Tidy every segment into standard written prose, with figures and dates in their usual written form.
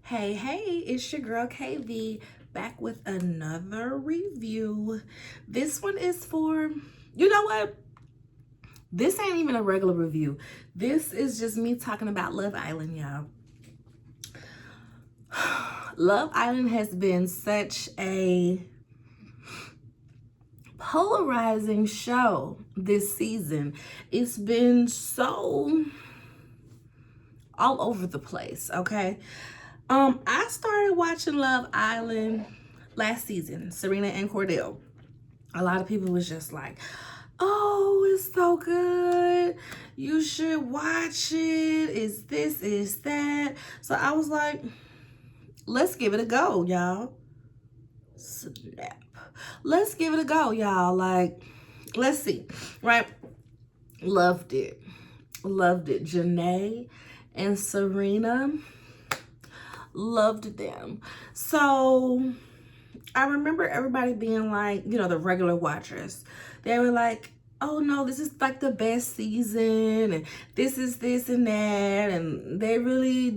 Hey, it's your girl KV back with another review. This one is for, you know what? This ain't even a regular review. This is just me talking about Love Island, y'all. Love Island has been such a polarizing show this season. It's been so all over the place, okay? I started watching Love Island last season, Serena and Cordell. A lot of people was just like, oh, it's so good. You should watch it. It's this, it's that. So I was like, let's give it a go, y'all. Snap. Let's give it a go, y'all. Like, let's see, right? Loved it. Loved it. Janae and Serena, loved them. So I remember everybody being like, the regular watchers, they were like, oh no, this is like the best season, and this is this and that, and they really,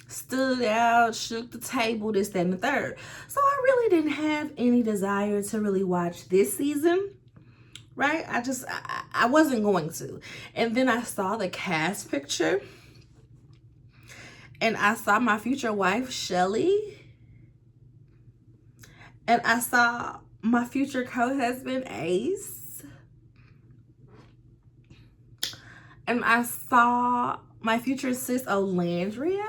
stood out, shook the table, this, that, and the third. So I really didn't have any desire to really watch this season, right? I wasn't going to. And then I saw the cast picture, and I saw my future wife, Shelly, and I saw my future co-husband, Ace, and I saw my future sis, Olandria.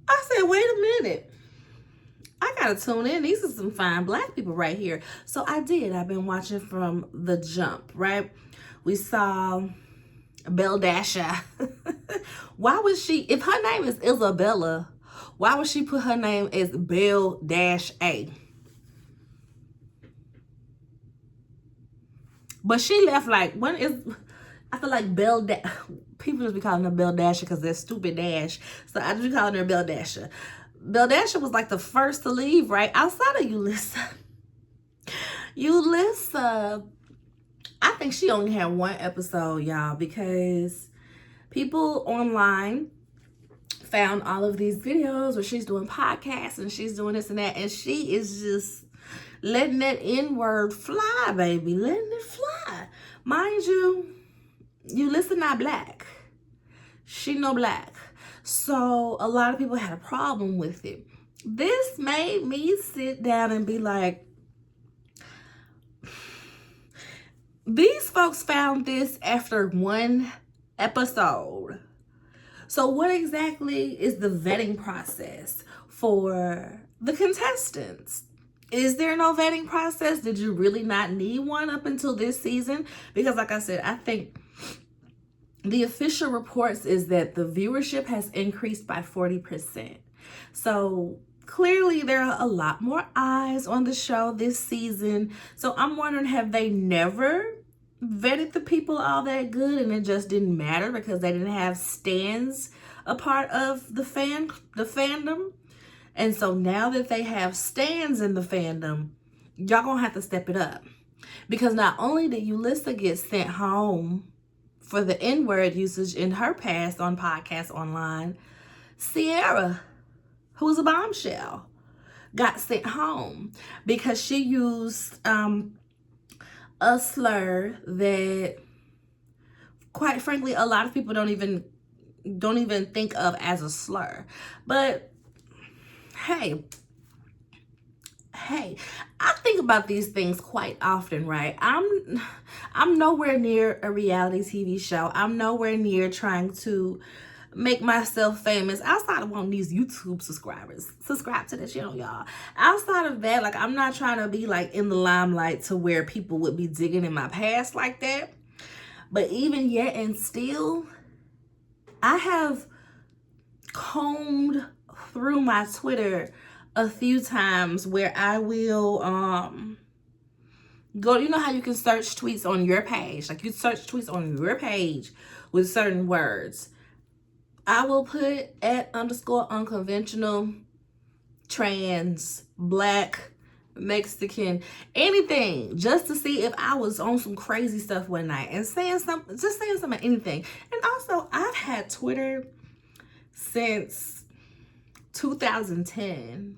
I said, wait a minute. I gotta tune in. These are some fine black people right here. So I did. I've been watching from the jump, right? We saw Belle Dasha. Why was she, if her name is Isabella, why would she put her name as Belle-A? But she left like, I feel like people just be calling her Belle Dasher because they're stupid Dash. So I just be calling her Belle Dasher. Belle Dasher was like the first to leave, right? Outside of Yulissa. Yulissa, I think she only had one episode, y'all, because people online found all of these videos where she's doing podcasts and she's doing this and that, and she is just letting that N-word fly, baby. Letting it fly. Mind you, Yulissa not black. She no black. So a lot of people had a problem with it. This made me sit down and be like, these folks found this after one episode. So what exactly is the vetting process for the contestants? Is there no vetting process? Did you really not need one up until this season? Because like I said, I think the official reports is that the viewership has increased by 40%. So clearly there are a lot more eyes on the show this season. So I'm wondering, have they never vetted the people all that good and it just didn't matter because they didn't have stands a part of the fandom? And so now that they have stands in the fandom, y'all gonna have to step it up. Because not only did Yulissa get sent home for the N-word usage in her past on podcasts online, Sierra, who's a bombshell, got sent home because she used a slur that, quite frankly, a lot of people don't even think of as a slur. But hey, I think about these things quite often, right? I'm nowhere near a reality TV show. I'm nowhere near trying to make myself famous outside of wanting these YouTube subscribers. Subscribe to the channel, y'all. Outside of that, like, I'm not trying to be like in the limelight to where people would be digging in my past like that. But even yet and still, I have combed through my Twitter a few times where I will go, you know how you can search tweets on your page, like you search tweets on your page with certain words. I will put @_unconventional, trans, black, Mexican, anything, just to see if I was on some crazy stuff one night and saying something, anything. And also, I've had Twitter since 2010.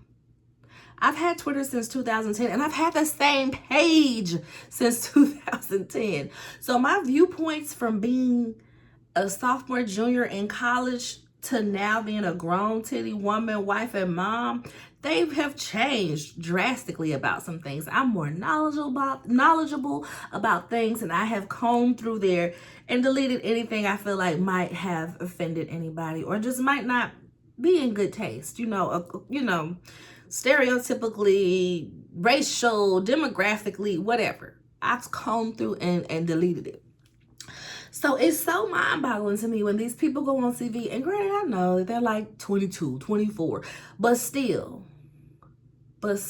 I've had Twitter since 2010, and I've had the same page since 2010. So my viewpoints from being a sophomore, junior in college to now being a grown titty woman, wife, and mom, they have changed drastically about some things. I'm more knowledgeable about things, and I have combed through there and deleted anything I feel like might have offended anybody or just might not be in good taste. Stereotypically, racial, demographically, whatever. I've combed through and deleted it. So it's so mind-boggling to me when these people go on TV, and granted, I know that they're like 22, 24, but still, because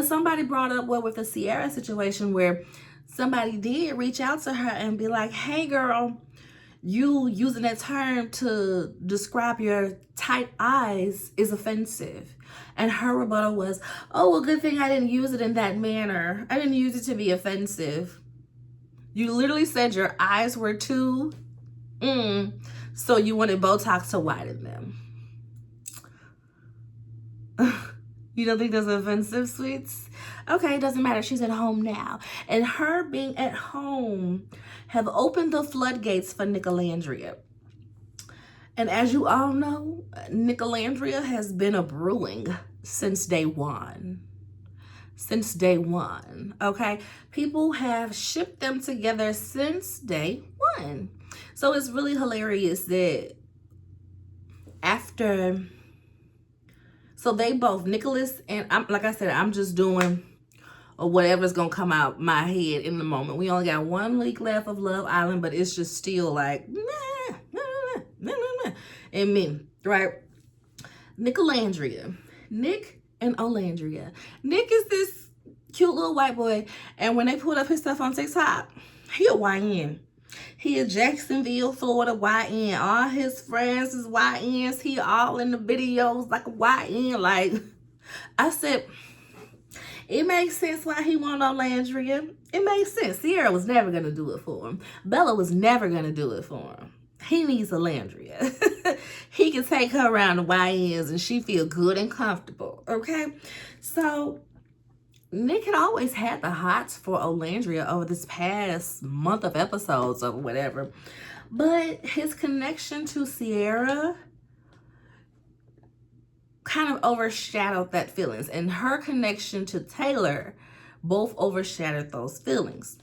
somebody brought up with the Ciara situation where somebody did reach out to her and be like, hey girl, you using that term to describe your tight eyes is offensive. And her rebuttal was, oh, well, good thing I didn't use it in that manner. I didn't use it to be offensive. You literally said your eyes were too, so you wanted Botox to widen them. You don't think that's offensive, sweets? Okay, it doesn't matter. She's at home now. And her being at home have opened the floodgates for Nicolandria. And as you all know, Nicolandria has been a brewing since day one. Since day one, okay? People have shipped them together since day one. So it's really hilarious that after... So they both, Nicholas and, like I said, I'm just doing whatever's going to come out my head in the moment. We only got 1 week left of Love Island, but it's just still like, and me, right? Nicolandria. Nick and Olandria. Nick is this cute little white boy, and when they pulled up his stuff on TikTok, he a YN. He is Jacksonville, Florida YN. All his friends is YNs. He all in the videos like a YN. Like, I said, it makes sense why he want Olandria. It makes sense. Ciara was never going to do it for him. Bella was never going to do it for him. He needs Olandria. He can take her around the YNs and she feel good and comfortable. Okay? So Nick had always had the hots for Olandria over this past month of episodes or whatever. But his connection to Ciara kind of overshadowed that feelings. And her connection to Taylor both overshadowed those feelings.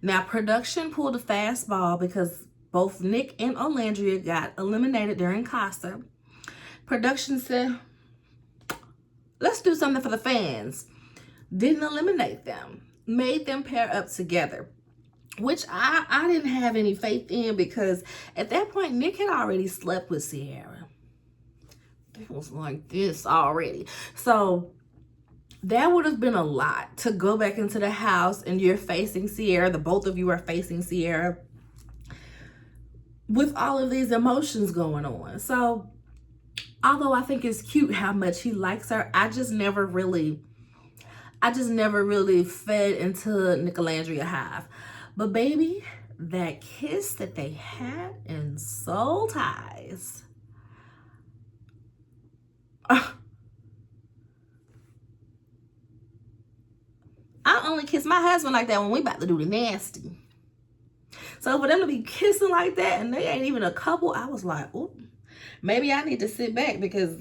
Now, production pulled a fastball because both Nick and Olandria got eliminated during Casa. Production said, let's do something for the fans. Didn't eliminate them. Made them pair up together. Which I didn't have any faith in because at that point, Nick had already slept with Ciara. It was like this already. So that would have been a lot to go back into the house and you're facing Ciara. The both of you are facing Ciara with all of these emotions going on. So although I think it's cute how much he likes her, I just never really fed into Nicolandria Hive. But baby, that kiss that they had in Soul Ties. I only kiss my husband like that when we about to do the nasty. So for them to be kissing like that and they ain't even a couple, I was like, ooh, maybe I need to sit back because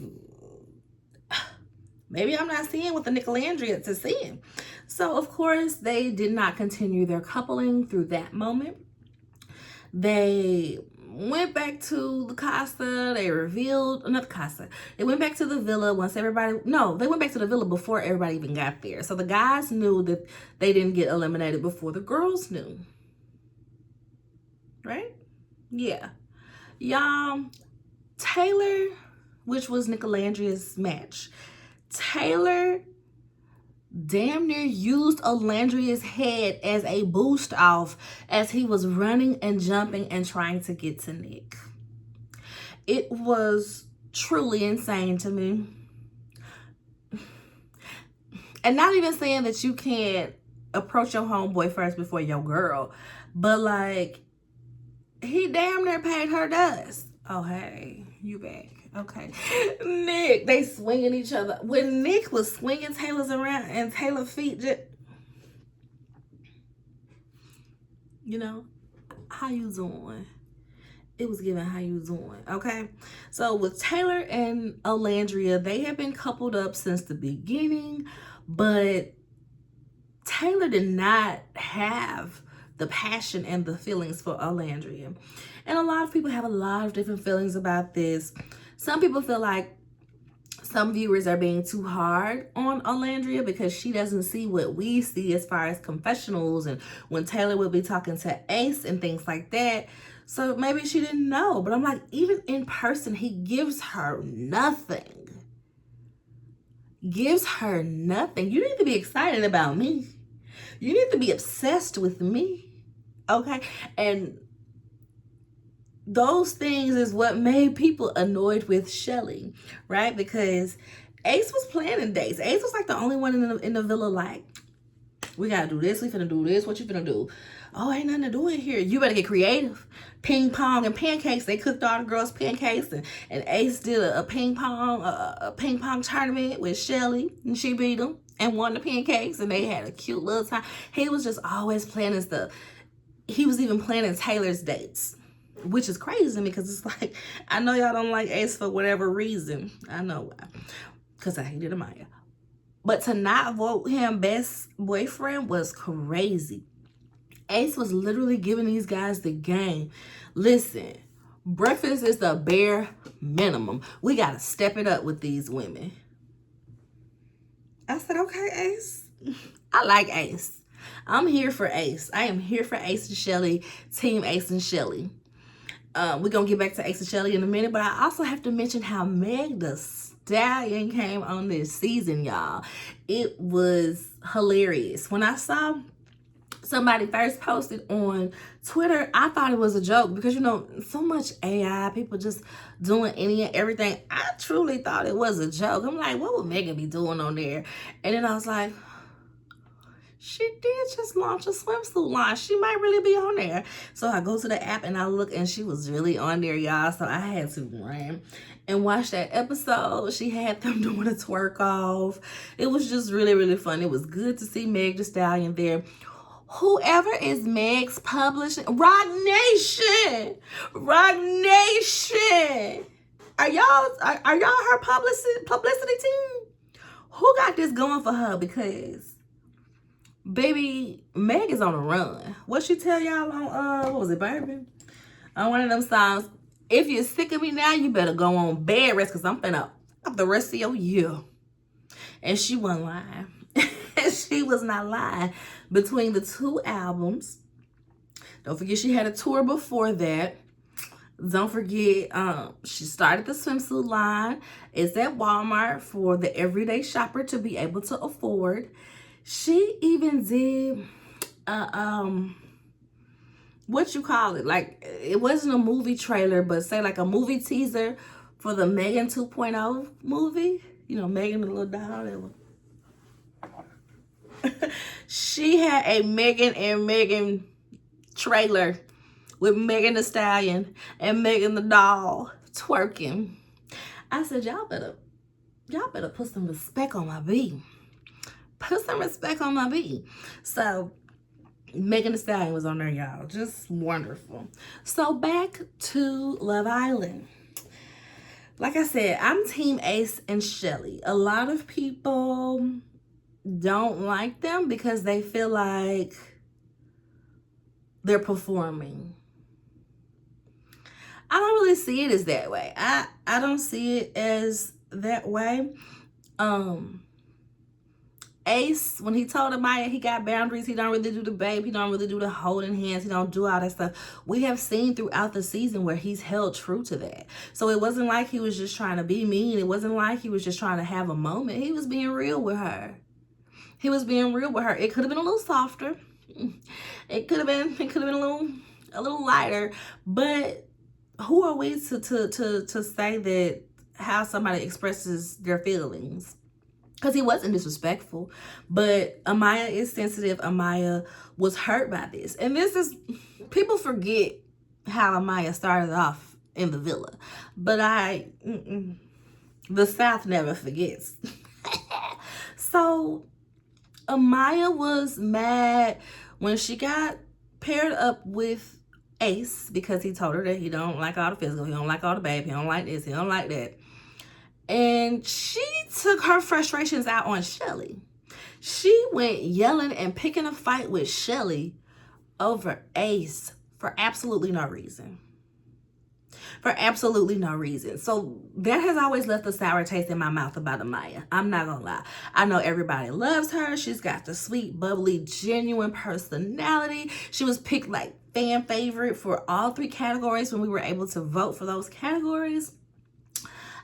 maybe I'm not seeing what the Nicolandria to seeing. So of course they did not continue their coupling through that moment. They went back to the Casa. They revealed, not the Casa. They went back to the villa once everybody, no, they went back to the villa before everybody even got there. So the guys knew that they didn't get eliminated before the girls knew. Right? Yeah. Y'all, Taylor, which was Nicolandria's match, Taylor damn near used Olandria's head as a boost off as he was running and jumping and trying to get to Nick. It was truly insane to me. And not even saying that you can't approach your homeboy first before your girl, but like, he damn near paid her dust. Oh, hey, You back. Okay. Nick, they swinging each other. When Nick was swinging Taylor's around and Taylor feet just, you know, how you doing? It was given how you doing, okay? So with Taylor and Olandria, they have been coupled up since the beginning, but Taylor did not have the passion and the feelings for Olandria. And a lot of people have a lot of different feelings about this. Some people feel like some viewers are being too hard on Olandria because she doesn't see what we see as far as confessionals and when Taylor will be talking to Ace and things like that. So maybe she didn't know. But I'm like, even in person, he gives her nothing. Gives her nothing. You need to be excited about me. You need to be obsessed with me. Okay? And those things is what made people annoyed with Shelly, right? Because Ace was planning dates. Ace was like the only one in the villa like, we gotta do this, we finna do this, what you finna do? Oh, ain't nothing to do in here. You better get creative. Ping pong and pancakes. They cooked all the girls pancakes, and Ace did a ping pong tournament with Shelly, and she beat them and won the pancakes, and they had a cute little time. He was just always planning stuff. He was even planning Taylor's dates, which is crazy to me because it's like, I know y'all don't like Ace for whatever reason. I know why. Because I hated Amaya. But to not vote him best boyfriend was crazy. Ace was literally giving these guys the game. Listen, breakfast is the bare minimum. We got to step it up with these women. I said, okay, Ace. I like Ace. I'm here for Ace. I am here for Ace and Shelly. Team Ace and Shelly. We're going to get back to Ace and Shelly in a minute, but I also have to mention how Meg the Stallion came on this season, y'all. It was hilarious. When I saw somebody first posted on Twitter, I thought it was a joke because, you know, so much AI, people just doing any and everything. I truly thought it was a joke. I'm like, what would Megan be doing on there? And then I was like, she did just launch a swimsuit line. She might really be on there. So I go to the app and I look and she was really on there, y'all. So I had to run and watch that episode. She had them doing a twerk off. It was just really, really fun. It was good to see Meg the Stallion there. Whoever is Meg's publishing, Rock Nation. Are y'all her publicity team? Who got this going for her? Because baby, Meg is on a run. What she tell y'all on, what was it, Bourbon? On one of them songs, if you're sick of me now, you better go on bed rest because I'm finna up the rest of your year. And she wasn't lying. She was not lying. Between the two albums, don't forget she had a tour before that. Don't forget, she started the swimsuit line. It's at Walmart for the everyday shopper to be able to afford. She even did, what you call it? Like, it wasn't a movie trailer, but say like a movie teaser for the Megan 2.0 movie. You know, Megan the little doll. She had a Megan and Megan trailer with Megan the Stallion and Megan the doll twerking. I said, y'all better put some respect on my B. Put some respect on my B. So Megan the Stallion was on there, y'all. Just wonderful. So back to Love Island. Like I said, I'm Team Ace and Shelly. A lot of people don't like them because they feel like they're performing. I don't really see it as that way. I don't see it as that way. Ace, when he told Amaya he got boundaries, he don't really do the babe, he don't really do the holding hands, he don't do all that stuff. We have seen throughout the season where he's held true to that. So it wasn't like he was just trying to be mean. It wasn't like he was just trying to have a moment. He was being real with her. He was being real with her. It could have been a little softer. It could have been a little lighter. But who are we to say that how somebody expresses their feelings? Because he wasn't disrespectful, but Amaya is sensitive. Amaya was hurt by this. And this is, people forget how Amaya started off in the villa. But the South never forgets. So Amaya was mad when she got paired up with Ace because he told her that he don't like all the physical, he don't like all the babe, he don't like this, he don't like that. And she took her frustrations out on Shelly. She went yelling and picking a fight with Shelly over Ace for absolutely no reason. For absolutely no reason. So that has always left a sour taste in my mouth about Amaya. I'm not gonna lie. I know everybody loves her. She's got the sweet, bubbly, genuine personality. She was picked like fan favorite for all 3 categories when we were able to vote for those categories.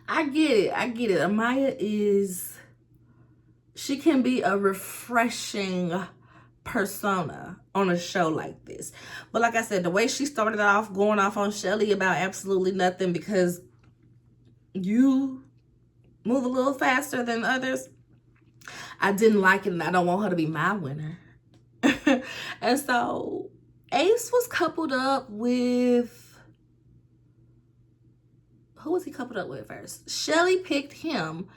I get it. Amaya she can be a refreshing persona on a show like this. But like I said, the way she started off going off on Shelly about absolutely nothing because you move a little faster than others, I didn't like it, and I don't want her to be my winner. And so Ace was coupled up with, who was he coupled up with first? Shelly picked him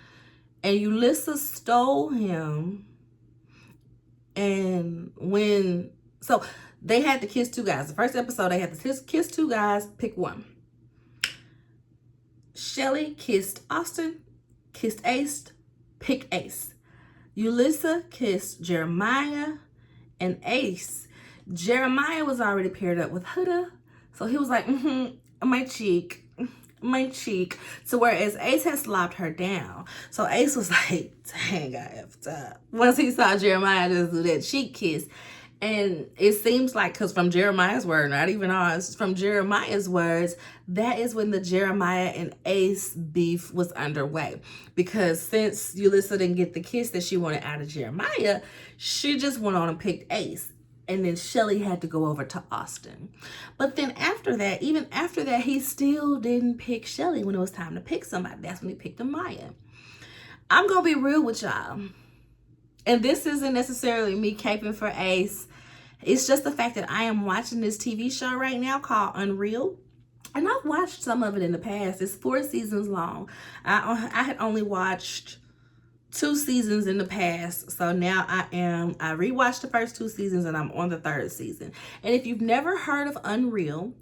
and Yulisa stole him. And so they had to kiss 2 guys. The first episode, they had to kiss 2 guys, pick one. Shelly kissed Austin, kissed Ace, pick Ace. Yulisa kissed Jeremiah and Ace. Jeremiah was already paired up with Huda, so he was like, my cheek. So whereas Ace had slopped her down, so Ace was like, dang, I effed up once he saw Jeremiah just do that cheek kiss. And it seems like, because from Jeremiah's word, not even ours, from Jeremiah's words, that is when the Jeremiah and Ace beef was underway. Because since Yulisa didn't get the kiss that she wanted out of Jeremiah, she just went on and picked Ace. And then Shelly had to go over to Austin. But then after that, even after that, he still didn't pick Shelly when it was time to pick somebody. That's when he picked Amaya. I'm going to be real with y'all. And this isn't necessarily me caping for Ace. It's just the fact that I am watching this TV show right now called Unreal. And I've watched some of it in the past. It's 4 seasons long. I had only watched 2 seasons in the past, so now I rewatched the first 2 seasons and I'm on the 3rd season. And if you've never heard of Unreal,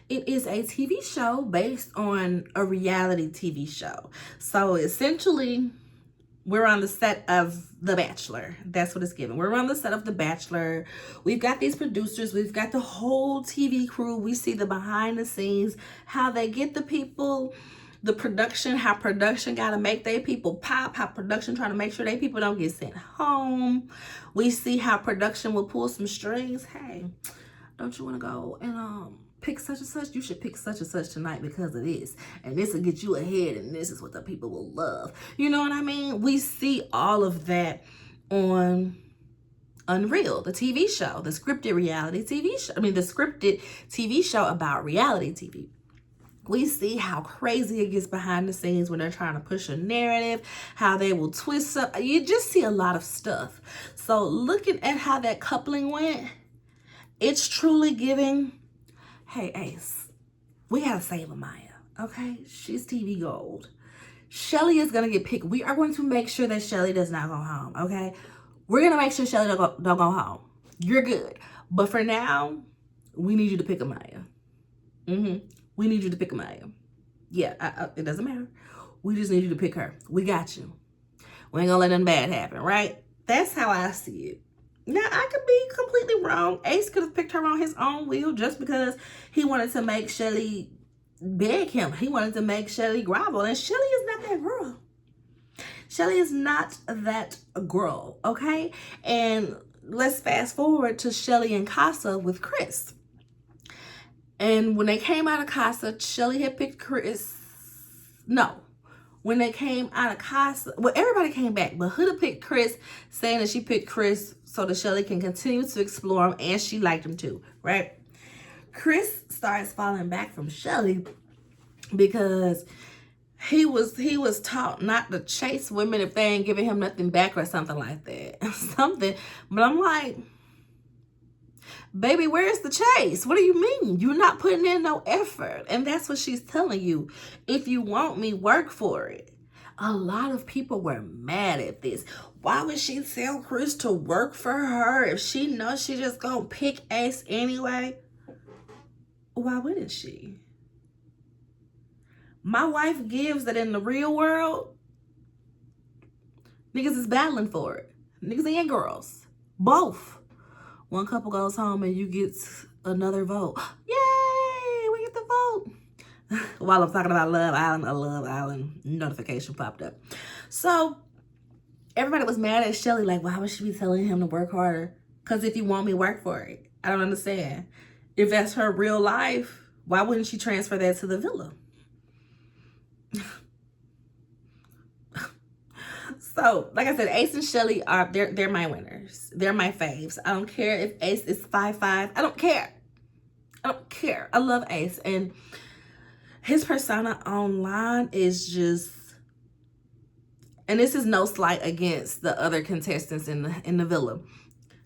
it is a TV show based on a reality TV show. So essentially, we're on the set of The Bachelor. That's what it's given. We're on the set of The Bachelor. We've got these producers. We've got the whole TV crew. We see the behind the scenes, how they get the people, the production, how production got to make their people pop, how production trying to make sure they people don't get sent home. We see how production will pull some strings. Hey, don't you want to go and pick such and such? You should pick such and such tonight because of this. And this will get you ahead, and this is what the people will love. You know what I mean? We see all of that on Unreal, the TV show, the scripted reality TV show. The scripted TV show about reality TV. We see how crazy it gets behind the scenes when they're trying to push a narrative, how they will twist up. You just see a lot of stuff. So looking at how that coupling went, it's truly giving, hey, Ace, we got to save Amaya, okay? She's TV gold. Shelly is going to get picked. We are going to make sure that Shelly does not go home, okay? We're going to make sure Shelly don't go home. You're good. But for now, we need you to pick Amaya. We need you to pick Amaya. Yeah, it doesn't matter. We just need you to pick her. We got you. We ain't gonna let nothing bad happen, right? That's how I see it. Now, I could be completely wrong. Ace could have picked her on his own will just because he wanted to make Shelly beg him. He wanted to make Shelly grovel. And Shelly is not that girl. Shelly is not that girl, okay? And let's fast forward to Shelly and Casa with Chris. And when they came out of Casa, Shelly had picked Chris. No. When they came out of Casa, well, everybody came back, but Huda picked Chris, saying that she picked Chris so that Shelly can continue to explore him, and she liked him too, right? Chris starts falling back from Shelly because he was taught not to chase women if they ain't giving him nothing back or something like that. But I'm like, Baby, where's the chase? What do you mean? You're not putting in no effort. And that's what she's telling you. If you want me, work for it. A lot of people were mad at this. Why would she tell Chris to work for her if she knows she just gonna pick Ace anyway? Why wouldn't she? My wife gives that in the real world, niggas is battling for it. Niggas and girls. Both. One couple goes home and you get another vote. Yay! We get the vote. While I'm talking about Love Island, a Love Island notification popped up. So everybody was mad at Shelly, like, why would she be telling him to work harder? Because if you want me, work for it. I don't understand. If that's her real life, why wouldn't she transfer that to the villa? So, like I said, Ace and Shelly are, they're my winners. They're my faves. I don't care if Ace is 5'5". I don't care. I don't care. I love Ace. And his persona online is just, and this is no slight against the other contestants in the villa.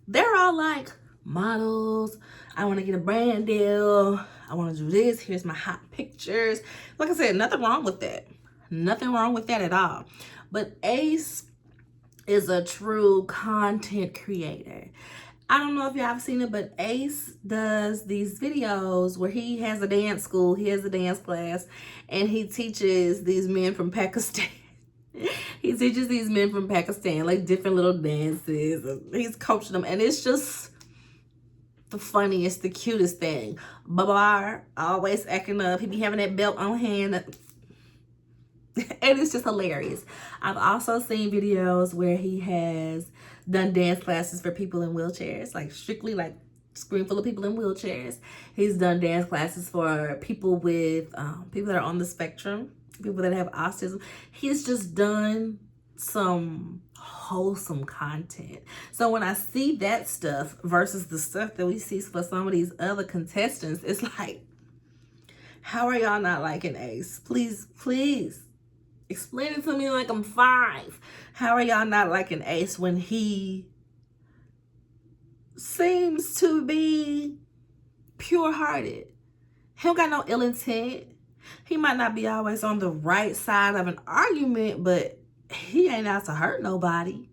They're all like models. I want to get a brand deal. I want to do this. Here's my hot pictures. Like I said, nothing wrong with that. Nothing wrong with that at all. But Ace is a true content creator. I don't know if y'all have seen it, but Ace does these videos where he has a dance school, he has a dance class, and he teaches these men from Pakistan. He teaches these men from Pakistan, like different little dances. He's coaching them, and it's just the funniest, the cutest thing. Babar always acting up. He be having that belt on hand. And it's just hilarious. I've also seen videos where he has done dance classes for people in wheelchairs, like strictly like screen full of people in wheelchairs. He's done dance classes for people with people that are on the spectrum, people that have autism. He's just done some wholesome content. So when I see that stuff versus the stuff that we see for some of these other contestants, it's like, how are y'all not liking Ace? Please, please. Explain it to me like I'm 5. How are y'all not liking Ace when he seems to be pure-hearted? He don't got no ill intent. He might not be always on the right side of an argument, but he ain't out to hurt nobody.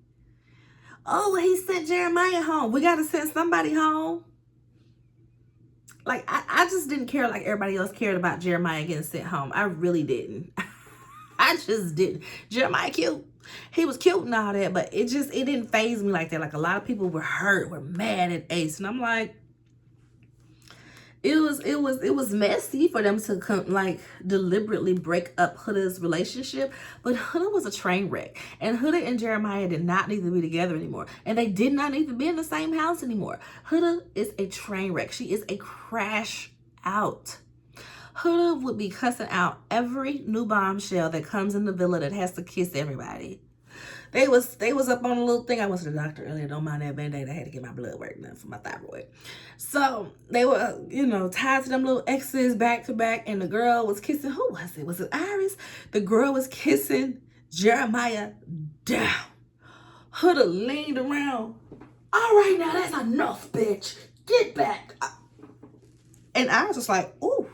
Oh, he sent Jeremiah home. We got to send somebody home. Like, I just didn't care like everybody else cared about Jeremiah getting sent home. I really didn't. I just didn't. Jeremiah cute. He was cute and all that, but it didn't faze me like that. Like a lot of people were hurt, were mad at Ace. And I'm like, it was messy for them to come, like, deliberately break up Huda's relationship. But Huda was a train wreck. And Huda and Jeremiah did not need to be together anymore. And they did not need to be in the same house anymore. Huda is a train wreck. She is a crash out. Huda would be cussing out every new bombshell that comes in the villa that has to kiss everybody. They was up on a little thing. I went to the doctor earlier. Don't mind that Band-Aid. I had to get my blood work done for my thyroid. So they were, tied to them little exes back to back. And the girl was kissing, who was it? Was it Iris? The girl was kissing Jeremiah down. Huda leaned around. All right, now that's enough, bitch. Get back. And I was just like, ooh.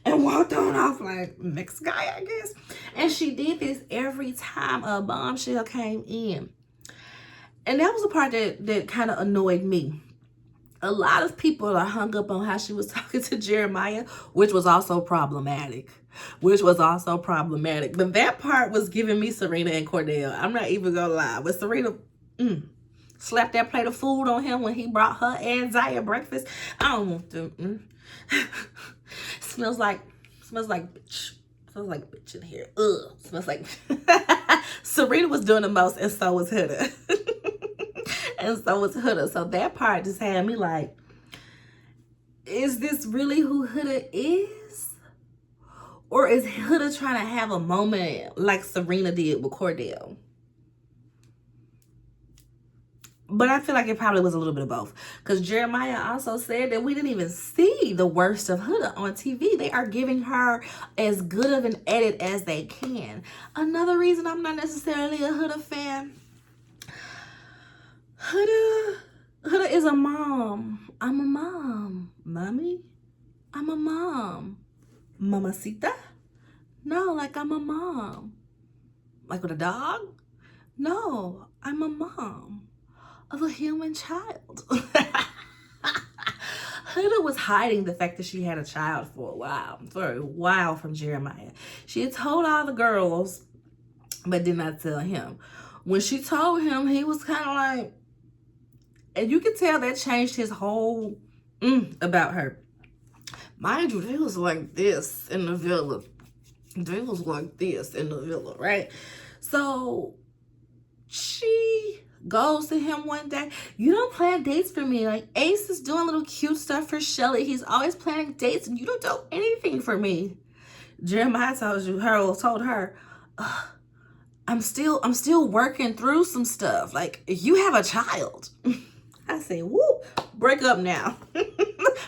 And walked on off like, next guy, I guess. And she did this every time a bombshell came in. And that was the part that kind of annoyed me. A lot of people are hung up on how she was talking to Jeremiah, which was also problematic. But that part was giving me Serena and Cordell. I'm not even gonna lie. But Serena slapped that plate of food on him when he brought her and Zaya breakfast. I don't want to. Smells like bitch. Smells like bitch in here. Ugh. Smells like Serena was doing the most, and so was Huda. So that part just had me like, is this really who Huda is? Or is Huda trying to have a moment like Serena did with Cordell? But I feel like it probably was a little bit of both. Because Jeremiah also said that we didn't even see the worst of Huda on TV. They are giving her as good of an edit as they can. Another reason I'm not necessarily a Huda fan. Huda Huda is a mom. I'm a mom. Mommy? I'm a mom. Mamacita? No, like I'm a mom. Like with a dog? No, I'm a mom of a human child. Huda was hiding the fact that she had a child for a while from Jeremiah. She had told all the girls, but did not tell him. When she told him, he was kind of like, and you could tell that changed his whole about her. Mind you, they was like this in the villa. They was like this in the villa, right? So she goes to him one day. You don't plan dates for me. Like, Ace is doing little cute stuff for Shelly. He's always planning dates, and you don't do anything for me. Jeremiah told her, I'm still working through some stuff. Like, you have a child. I say, whoop, break up now.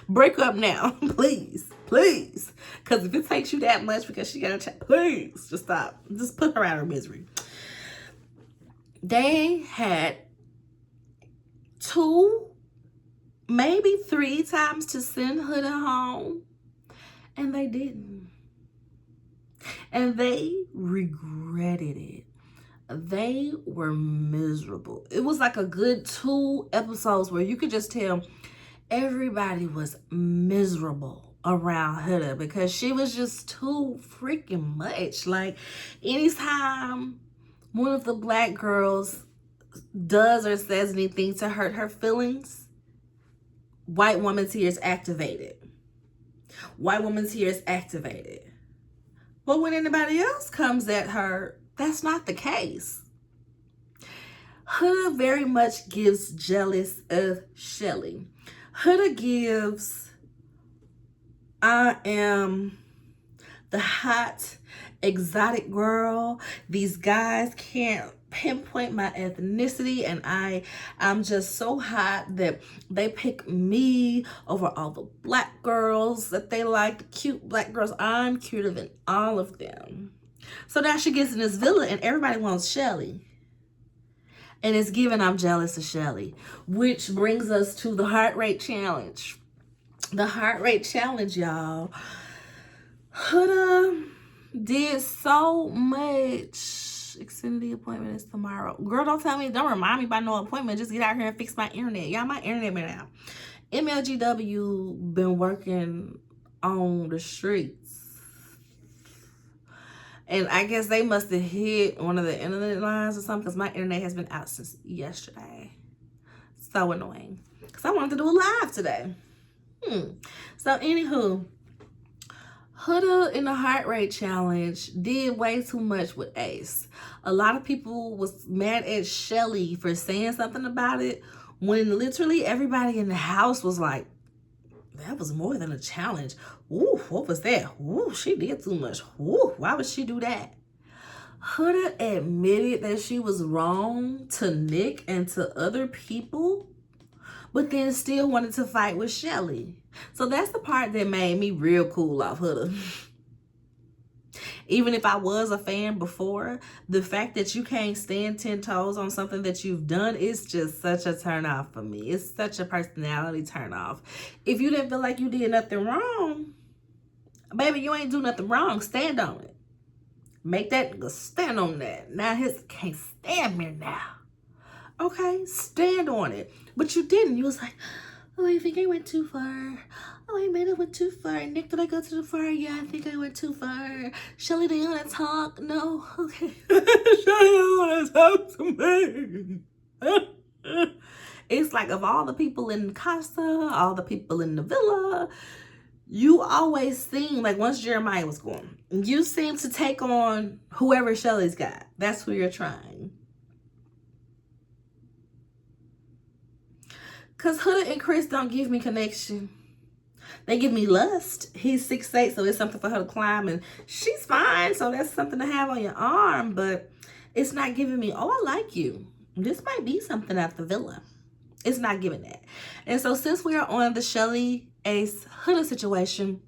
Break up now, please. Because if it takes you that much because she got a child, please, just stop. Just put her out of her misery. They had 2, maybe 3 times to send Huda home, and they didn't. And they regretted it. They were miserable. It was like a good 2 episodes where you could just tell everybody was miserable around Huda because she was just too freaking much. Like, anytime one of the black girls does or says anything to hurt her feelings, white woman tears activated. White woman tears activated. But when anybody else comes at her, that's not the case. Huda very much gives jealous of Shelly. Huda gives, I am the hot, exotic girl. These guys can't pinpoint my ethnicity, and I'm just so hot that they pick me over all the black girls that they like, the cute black girls. I'm cuter than all of them. So now she gets in this villa and everybody wants Shelly. And it's given I'm jealous of Shelly, which brings us to the heart rate challenge. The heart rate challenge, y'all. Huda did so much. Extended the appointment is tomorrow. Girl, don't remind me about no appointment. Just get out here and fix my internet. Y'all, my internet been out. MLGW been working on the streets. And I guess they must have hit one of the internet lines or something because my internet has been out since yesterday. So annoying. Because I wanted to do a live today. So anywho, Huda in the heart rate challenge did way too much with Ace. A lot of people was mad at Shelly for saying something about it when literally everybody in the house was like, that was more than a challenge. Ooh, what was that? Ooh, she did too much. Ooh, why would she do that? Huda admitted that she was wrong to Nick and to other people, but then still wanted to fight with Shelly. So that's the part that made me real cool off Huda. Even if I was a fan before, the fact that you can't stand 10 toes on something that you've done is just such a turn off for me. It's such a personality turn off. If you didn't feel like you did nothing wrong, baby, you ain't do nothing wrong. Stand on it. Make that nigga stand on that. Now his can't stand me now. Okay, stand on it. But you didn't. You was like, oh, I think I went too far. Oh, I might have went too far. Nick, did I go too far? Yeah, I think I went too far. Shelly, do you want to talk? No? Okay. Shelly, you want to talk to me? It's like of all the people in Casa, all the people in the villa, you always seem like once Jeremiah was gone, you seem to take on whoever Shelly's got. That's who you're trying. Because Huda and Chris don't give me connection. They give me lust. He's 6'8", so it's something for her to climb. And she's fine, so that's something to have on your arm. But it's not giving me, oh, I like you. This might be something at the villa. It's not giving that. And so since we are on the Shelly Ace Huda situation,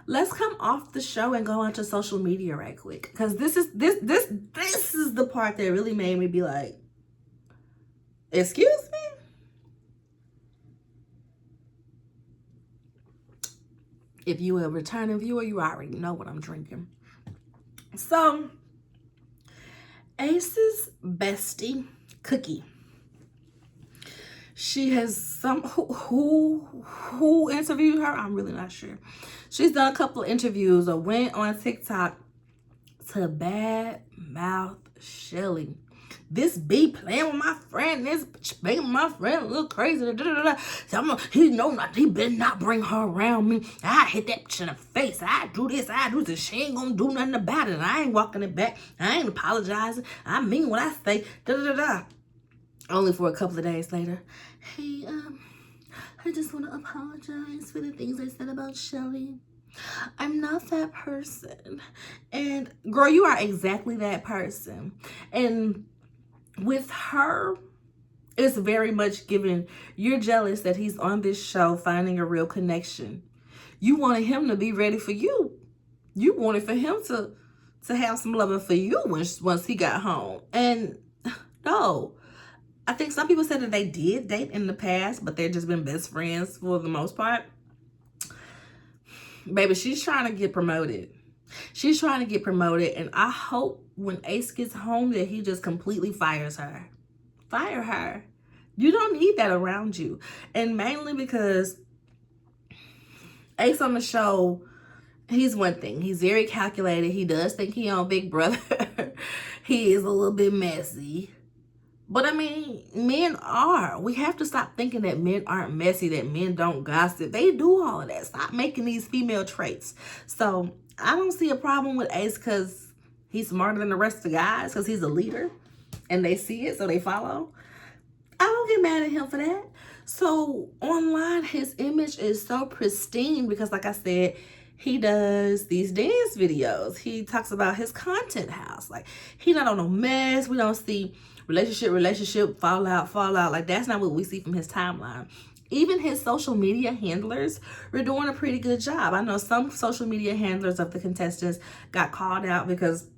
let's come off the show and go onto social media right quick. Because this is the part that really made me be like, excuse me? If you a returning viewer, you already know what I'm drinking. So, Ace's bestie, Cookie. She has some who interviewed her. I'm really not sure. She's done a couple of interviews or went on TikTok to bad mouth Shelly. This be playing with my friend. This bitch making my friend a little crazy. So he better not bring her around me. I hit that bitch in the face. I do this. I do this. She ain't gonna do nothing about it. I ain't walking it back. I ain't apologizing. I mean what I say. Only for a couple of days later. Hey, I just want to apologize for the things I said about Shelly. I'm not that person. And girl, you are exactly that person. And with her, it's very much given, you're jealous that he's on this show finding a real connection. You wanted him to be ready for you. You wanted for him to have some loving for you once he got home. And no, I think some people said that they did date in the past, but they've just been best friends for the most part. Baby, she's trying to get promoted. She's trying to get promoted, and I hope when Ace gets home that he just completely fires her. Fire her. You don't need that around you. And mainly because Ace on the show, he's one thing. He's very calculated. He does think he on Big Brother. He is a little bit messy. But I mean, men are. We have to stop thinking that men aren't messy, that men don't gossip. They do all of that. Stop making these female traits. So I don't see a problem with Ace because he's smarter than the rest of the guys, because he's a leader and they see it, so they follow. I don't get mad at him for that. So online, his image is so pristine because, like I said, he does these dance videos. He talks about his content house. Like, he not on no mess. We don't see relationship, fallout. Like, that's not what we see from his timeline. Even his social media handlers were doing a pretty good job. I know some social media handlers of the contestants got called out because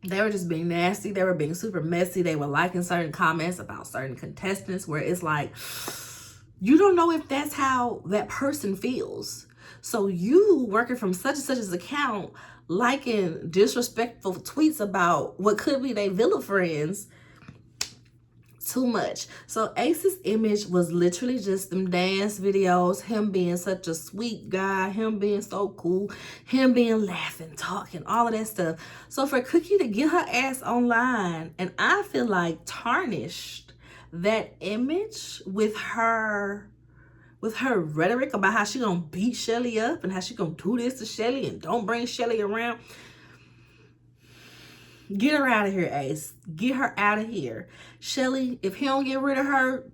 they were just being nasty. They were being super messy. They were liking certain comments about certain contestants where it's like, you don't know if that's how that person feels. So you working from such and such's account, liking disrespectful tweets about what could be their villa friends, too much. So Ace's image was literally just them dance videos, him being such a sweet guy, him being so cool, him being laughing, talking, all of that stuff. So for Cookie to get her ass online, and I feel like tarnished that image with her rhetoric about how she gonna beat Shelly up and how she gonna do this to Shelly and don't bring Shelly around. Get her out of here, Ace. Get her out of here. Shelly, if he don't get rid of her,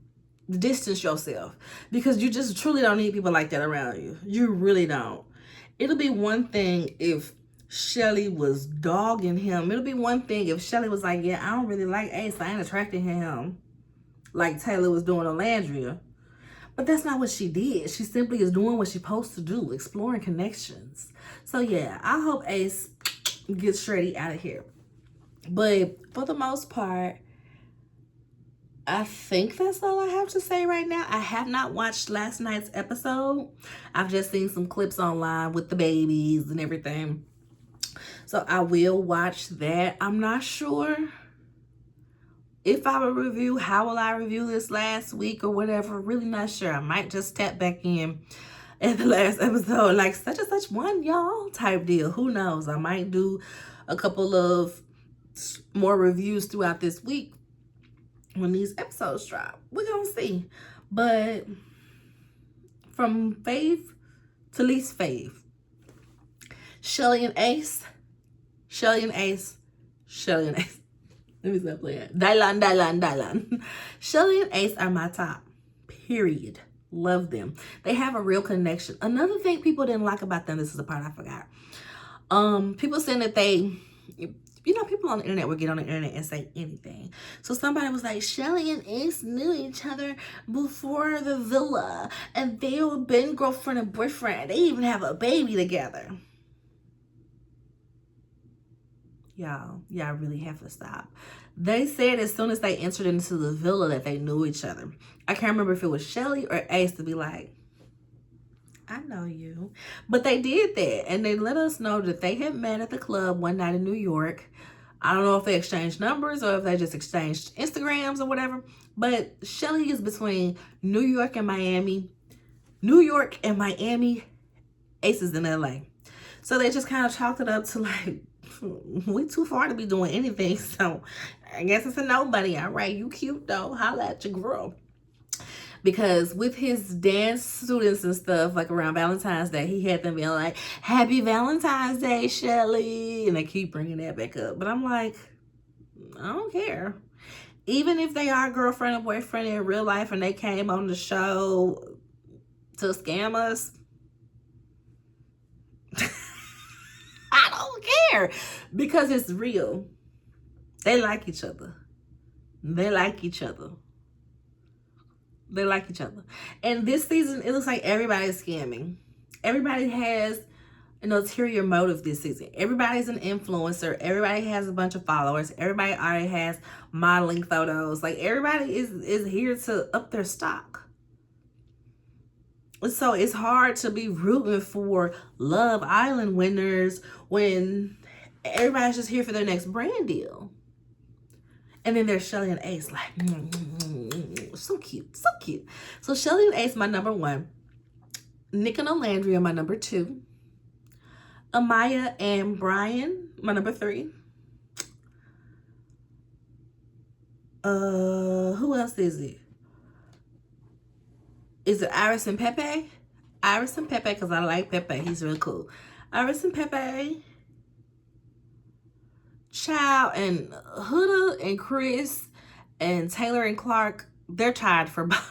distance yourself. Because you just truly don't need people like that around you. You really don't. It'll be one thing if Shelly was dogging him. It'll be one thing if Shelly was like, yeah, I don't really like Ace. I ain't attracted to him. Like Taylor was doing to Landria. But that's not what she did. She simply is doing what she's supposed to do, exploring connections. So yeah, I hope Ace gets Shreddy out of here. But for the most part, I think that's all I have to say right now. I have not watched last night's episode. I've just seen some clips online with the babies and everything. So I will watch that. I'm not sure if I will review, how will I review this last week or whatever. Really not sure. I might just tap back in at the last episode, like such and such one, y'all, type deal. Who knows? I might do a couple of more reviews throughout this week when these episodes drop. We're gonna see. But from fave to least fave, Shelly and Ace. Let me stop playing. Dylan. Shelly and Ace are my top. Period. Love them. They have a real connection. Another thing people didn't like about them, this is the part I forgot. People saying that they, you know, people on the internet will get on the internet and say anything. So somebody was like, Shelly and Ace knew each other before the villa. And they were been girlfriend and boyfriend. They even have a baby together. Y'all really have to stop. They said as soon as they entered into the villa that they knew each other. I can't remember if it was Shelly or Ace to be like, I know you. But they did that. And they let us know that they had met at the club one night in New York. I don't know if they exchanged numbers or if they just exchanged Instagrams or whatever. But Shelly is between New York and Miami. New York and Miami. Ace is in LA. So they just kind of chalked it up to like, we too far to be doing anything. So I guess it's a nobody. All right, you cute though. Holla at your girl. Because with his dance students and stuff, like around Valentine's Day, he had them being like, Happy Valentine's Day, Shelly. And they keep bringing that back up. But I'm like, I don't care. Even if they are girlfriend and boyfriend in real life and they came on the show to scam us, I don't care. Because it's real. They like each other. They like each other. They like each other. And this season, it looks like everybody's scamming. Everybody has an ulterior motive this season. Everybody's an influencer. Everybody has a bunch of followers. Everybody already has modeling photos. Like, everybody is here to up their stock. So it's hard to be rooting for Love Island winners when everybody's just here for their next brand deal. And then there's Shelly and Ace, like, so cute, so cute. So Shelly and Ace, my number 1. Nick and Olandria, my number 2. Amaya and Brian, my number 3. Who else is it? Is it Iris and Pepe? Iris and Pepe, because I like Pepe. He's really cool. Iris and Pepe. Child, and Huda and Chris and Taylor and Clark, they're tied for bottom.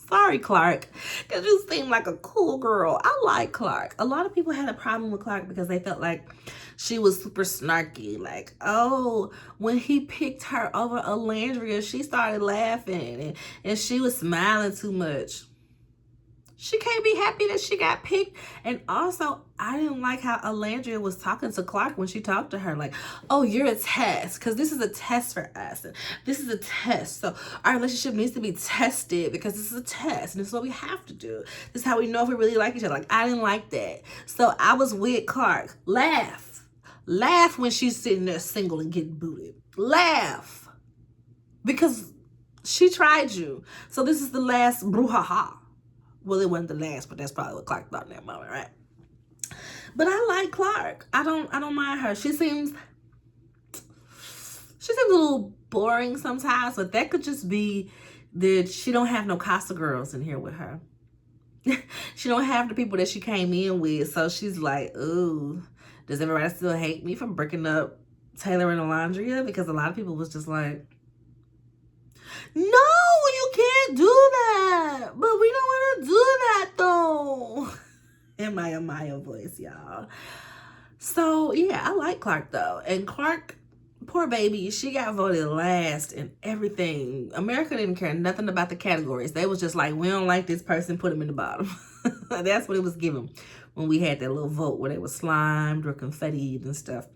Sorry, Clark, because you seem like a cool girl. I like Clark. A lot of people had a problem with Clark because they felt like she was super snarky. Like, oh, when he picked her over Olandria, she started laughing and she was smiling too much. She can't be happy that she got picked. And also, I didn't like how Olandria was talking to Clark when she talked to her. Like, oh, you're a test. Because this is a test for us. And this is a test. So our relationship needs to be tested because this is a test. And this is what we have to do. This is how we know if we really like each other. Like, I didn't like that. So I was with Clark. Laugh. Laugh when she's sitting there single and getting booted. Laugh. Because she tried you. So this is the last brouhaha. Well, it wasn't the last, but that's probably what Clark thought in that moment, right? But I like Clark. I don't mind her. She seems a little boring sometimes, but that could just be that she don't have no Casa girls in here with her. She don't have the people that she came in with, so she's like, ooh, does everybody still hate me for breaking up Taylor and Olandria? Because a lot of people was just like, no, you can't do that. But we don't want to do that, though. In my Amaya voice, y'all. So, yeah, I like Clark, though. And Clark, poor baby, she got voted last in everything. America didn't care nothing about the categories. They was just like, we don't like this person, put him in the bottom. That's what it was given when we had that little vote where they were slimed or confettied and stuff.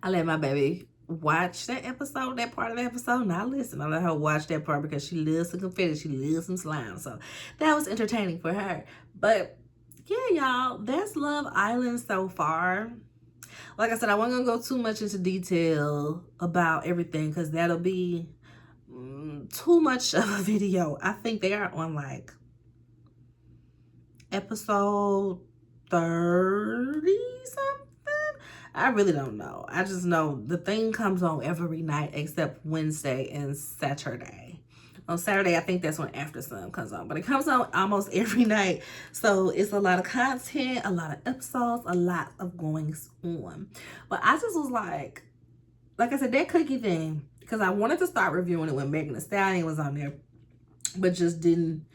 I let my baby watch that episode, that part of the episode, not listen. I let her watch that part because she loves some confetti, she loves some slime. So that was entertaining for her. But yeah, y'all, that's Love Island so far. Like I said, I wasn't gonna go too much into detail about everything because that'll be too much of a video. I think they are on like episode 30 something. I really don't know. I just know the thing comes on every night except Wednesday and Saturday. On Saturday, I think that's when After Sun comes on. But it comes on almost every night. So it's a lot of content, a lot of episodes, a lot of goings on. But I just was like I said, that cookie thing, because I wanted to start reviewing it when Megan Thee Stallion was on there, but just didn't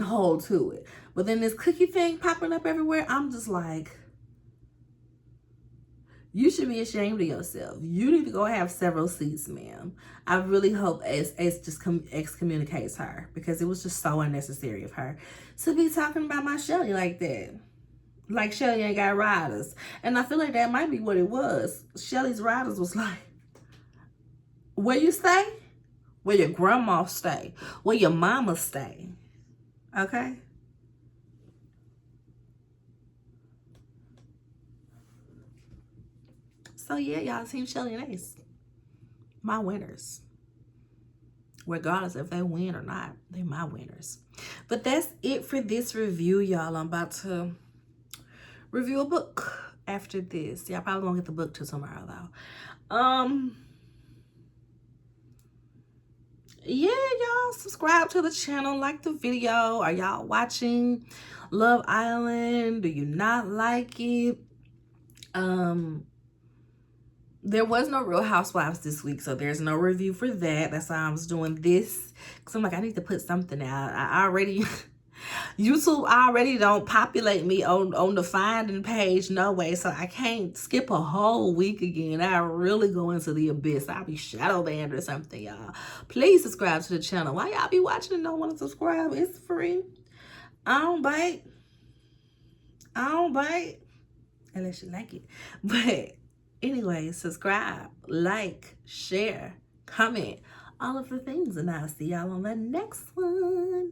hold to it. But then this cookie thing popping up everywhere, I'm just like, you should be ashamed of yourself. You need to go have several seats, ma'am. I really hope Ace just excommunicates her because it was just so unnecessary of her to be talking about my Shelly like that. Like Shelly ain't got riders. And I feel like that might be what it was. Shelly's riders was like, where you stay? Where your grandma stay? Where your mama stay? Okay? So yeah, y'all, Team Shelly and Ace, my winners. Regardless if they win or not, they my winners. But that's it for this review, y'all. I'm about to review a book after this. Y'all probably won't get the book till tomorrow though. Yeah, y'all, subscribe to the channel, like the video. Are y'all watching Love Island? Do you not like it? There was no Real Housewives this week, so there's no review for that. That's why I was doing this, because I'm like, I need to put something out. I already YouTube already don't populate me on the finding page, no way, so I can't skip a whole week again. I really go into the abyss. I'll be shadow banned or something, y'all. Please subscribe to the channel. Why y'all be watching and don't want to subscribe? It's free. I don't bite unless you like it. But anyway, subscribe, like, share, comment, all of the things, and I'll see y'all on the next one.